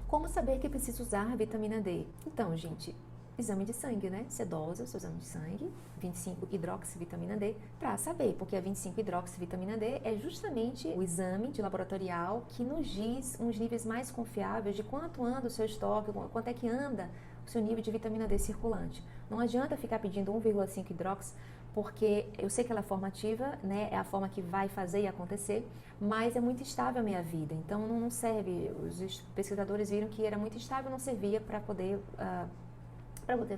Como saber que precisa usar vitamina D? Então, gente, exame de sangue, né? Você dosa o seu exame de sangue, 25-hidroxivitamina D, para saber, porque a 25-hidroxivitamina D é justamente o exame de laboratorial que nos diz uns níveis mais confiáveis de quanto anda o seu estoque, quanto é que anda o seu nível de vitamina D circulante. Não adianta ficar pedindo 1,5 hidrox, porque eu sei que ela é formativa, né? É a forma que vai fazer e acontecer, mas é muito estável a minha vida, então não serve. Os pesquisadores viram que era muito estável, não servia para poder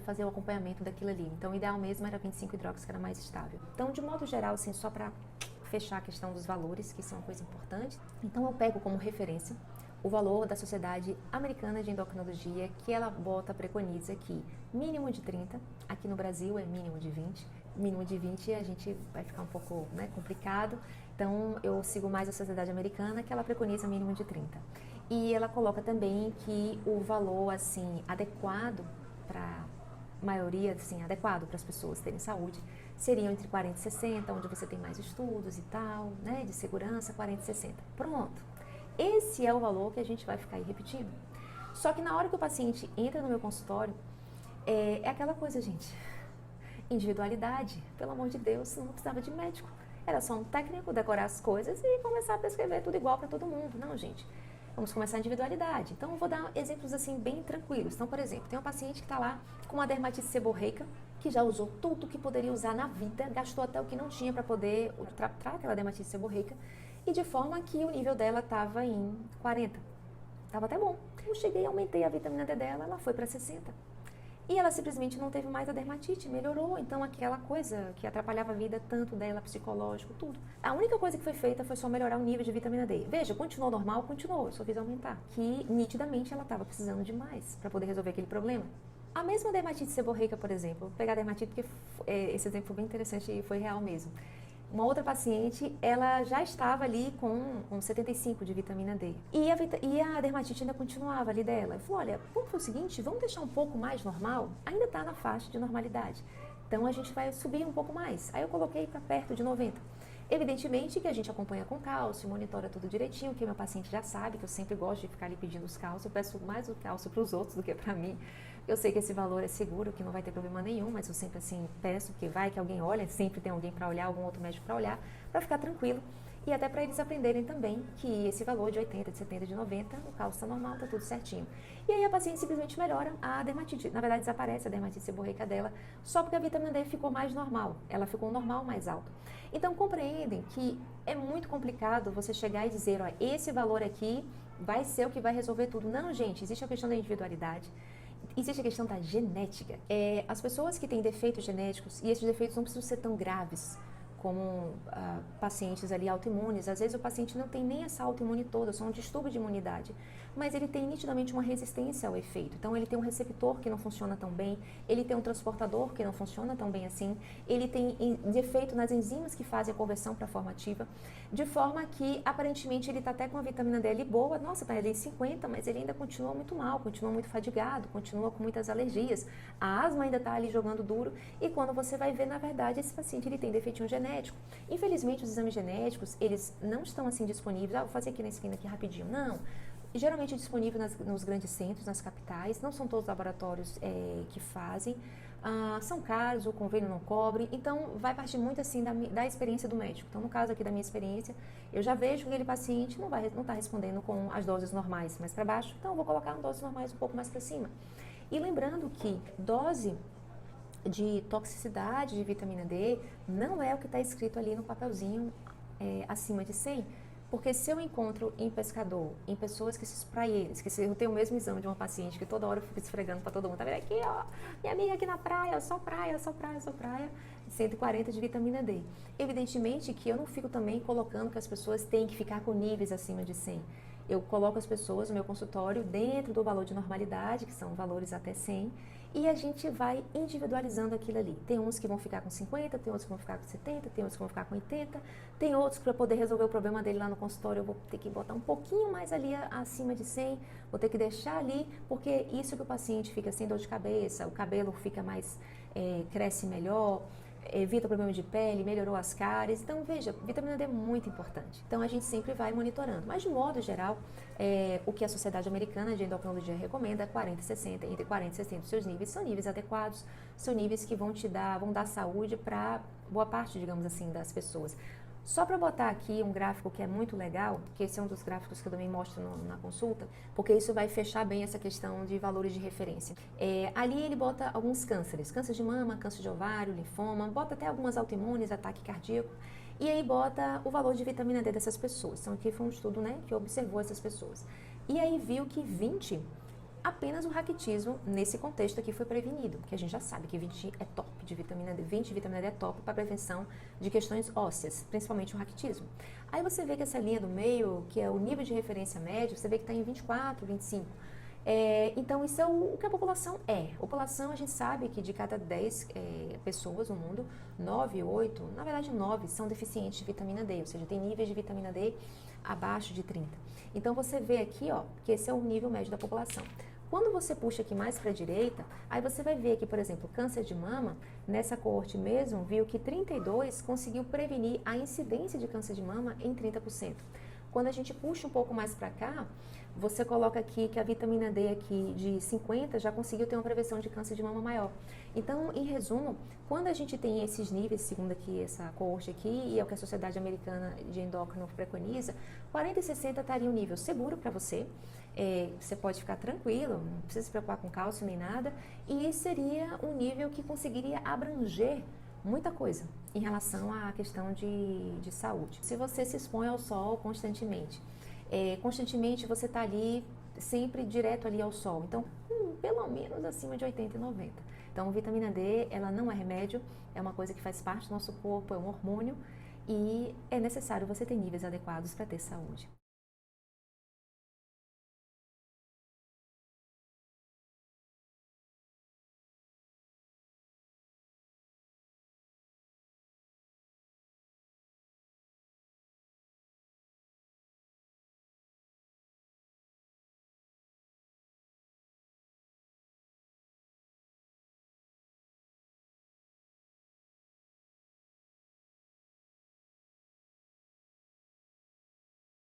fazer o acompanhamento daquilo ali. Então, o ideal mesmo era 25-hidrox, que era mais estável. Então, de modo geral, assim, só para fechar a questão dos valores, que são uma coisa importante, então eu pego como referência o valor da Sociedade Americana de Endocrinologia, que ela preconiza que mínimo de 30, aqui no Brasil é mínimo de 20, mínimo de 20 a gente vai ficar um pouco, né, complicado, então eu sigo mais a Sociedade Americana, que ela preconiza mínimo de 30. E ela coloca também que o valor, assim, adequado para a maioria, assim, adequado para as pessoas terem saúde, seriam entre 40 e 60, onde você tem mais estudos e tal, né, de segurança, 40 e 60. Pronto. Esse é o valor que a gente vai ficar aí repetindo. Só que na hora que o paciente entra no meu consultório, é aquela coisa, gente, individualidade, pelo amor de Deus, não precisava de médico. Era só um técnico decorar as coisas e começar a prescrever tudo igual para todo mundo. Não, gente. Vamos começar a individualidade. Então, eu vou dar exemplos assim bem tranquilos. Então, por exemplo, tem um paciente que está lá com uma dermatite seborreica, que já usou tudo que poderia usar na vida, gastou até o que não tinha para poder tratar aquela dermatite seborreica, e de forma que o nível dela estava em 40. Estava até bom. Eu cheguei e aumentei a vitamina D dela, ela foi para 60. E ela simplesmente não teve mais a dermatite, melhorou. Então, aquela coisa que atrapalhava a vida tanto dela, psicológico, tudo. A única coisa que foi feita foi só melhorar o nível de vitamina D. Veja, continuou normal? Continuou, eu só fiz aumentar. Que, nitidamente, ela estava precisando de mais para poder resolver aquele problema. A mesma dermatite seborreica, por exemplo, vou pegar a dermatite porque esse exemplo foi bem interessante e foi real mesmo. Uma outra paciente, ela já estava ali com 75 de vitamina D. E a dermatite ainda continuava ali dela. Eu falei, olha, vamos fazer o seguinte, vamos deixar um pouco mais normal? Ainda está na faixa de normalidade. Então, a gente vai subir um pouco mais. Aí eu coloquei para perto de 90. Evidentemente que a gente acompanha com cálcio, monitora tudo direitinho, que meu paciente já sabe que eu sempre gosto de ficar ali pedindo os cálcios. Eu peço mais o cálcio para os outros do que para mim. Eu sei que esse valor é seguro, que não vai ter problema nenhum, mas eu sempre assim peço que vai que alguém olha, sempre tem alguém para olhar, algum outro médico para olhar, para ficar tranquilo. E até para eles aprenderem também que esse valor de 80, de 70, de 90, o cálcio está normal, está tudo certinho. E aí a paciente simplesmente melhora a dermatite. Na verdade, desaparece a dermatite seborreica dela, só porque a vitamina D ficou mais normal. Ela ficou normal mais alto. Então, compreendem que é muito complicado você chegar e dizer, ó, esse valor aqui vai ser o que vai resolver tudo. Não, gente, existe a questão da individualidade. Existe a questão da genética. As pessoas que têm defeitos genéticos, e esses defeitos não precisam ser tão graves, como pacientes ali autoimunes, às vezes o paciente não tem nem essa autoimune toda, só um distúrbio de imunidade, mas ele tem nitidamente uma resistência ao efeito. Então ele tem um receptor que não funciona tão bem, ele tem um transportador que não funciona tão bem assim, ele tem defeito nas enzimas que fazem a conversão para a forma ativa, de forma que aparentemente ele está até com a vitamina D ali boa, nossa, está ali em 50, mas ele ainda continua muito mal, continua muito fadigado, continua com muitas alergias, a asma ainda está ali jogando duro, e quando você vai ver, na verdade, esse paciente ele tem defeitinho genético. Infelizmente, os exames genéticos, eles não estão assim disponíveis. Vou fazer aqui na esquina aqui rapidinho. Não. Geralmente disponível nos grandes centros, nas capitais. Não são todos os laboratórios que fazem. São caros, o convênio não cobre. Então, vai partir muito assim da experiência do médico. Então, no caso aqui da minha experiência, eu já vejo que aquele paciente não está respondendo com as doses normais mais para baixo. Então, eu vou colocar doses normais um pouco mais para cima. E lembrando que dose de toxicidade de vitamina D não é o que está escrito ali no papelzinho acima de 100, porque se eu encontro em pescador, em pessoas que se spraieiras, que eu tenho o mesmo exame de uma paciente que toda hora eu fico esfregando para todo mundo, tá vendo aqui, ó, minha amiga aqui na praia, só praia, só praia, só praia, 140 de vitamina D. Evidentemente que eu não fico também colocando que as pessoas têm que ficar com níveis acima de 100. Eu coloco as pessoas no meu consultório dentro do valor de normalidade, que são valores até 100, e a gente vai individualizando aquilo ali. Tem uns que vão ficar com 50, tem outros que vão ficar com 70, tem outros que vão ficar com 80, tem outros que para poder resolver o problema dele lá no consultório eu vou ter que botar um pouquinho mais ali acima de 100, vou ter que deixar ali, porque isso que o paciente fica sem dor de cabeça, o cabelo fica mais, cresce melhor, evita problema de pele, melhorou as cáries. Então, veja, vitamina D é muito importante. Então, a gente sempre vai monitorando. Mas, de modo geral, o que a Sociedade Americana de Endocrinologia recomenda é 40 e 60, entre 40 e 60 os seus níveis. São níveis adequados, são níveis que vão dar saúde para boa parte, digamos assim, das pessoas. Só para botar aqui um gráfico que é muito legal, que esse é um dos gráficos que eu também mostro na consulta, porque isso vai fechar bem essa questão de valores de referência. Ali ele bota alguns cânceres, câncer de mama, câncer de ovário, linfoma, bota até algumas autoimunes, ataque cardíaco, e aí bota o valor de vitamina D dessas pessoas. Então aqui foi um estudo, né, que observou essas pessoas. E aí viu que 20, apenas o raquitismo, nesse contexto aqui, foi prevenido, que a gente já sabe que 20 é top de vitamina D, 20 de vitamina D é top para prevenção de questões ósseas, principalmente o raquitismo. Aí você vê que essa linha do meio, que é o nível de referência médio, você vê que está em 24, 25. Então, isso é o que a população é. A população, a gente sabe que de cada 10 pessoas no mundo, 9, 8, na verdade 9 são deficientes de vitamina D, ou seja, tem níveis de vitamina D abaixo de 30. Então, você vê aqui, ó, que esse é o nível médio da população. Quando você puxa aqui mais para a direita, aí você vai ver que, por exemplo, câncer de mama, nessa coorte mesmo, viu que 32 conseguiu prevenir a incidência de câncer de mama em 30%. Quando a gente puxa um pouco mais para cá, você coloca aqui que a vitamina D aqui de 50 já conseguiu ter uma prevenção de câncer de mama maior. Então, em resumo, quando a gente tem esses níveis, segundo aqui essa coorte aqui, e é o que a Sociedade Americana de Endócrino preconiza, 40 e 60 estaria um nível seguro para você. Você pode ficar tranquilo, não precisa se preocupar com cálcio nem nada, e seria um nível que conseguiria abranger muita coisa em relação à questão de saúde. Se você se expõe ao sol constantemente, você está ali sempre direto ali ao sol, então pelo menos acima de 80 e 90. Então, vitamina D, ela não é remédio, é uma coisa que faz parte do nosso corpo, é um hormônio e é necessário você ter níveis adequados para ter saúde.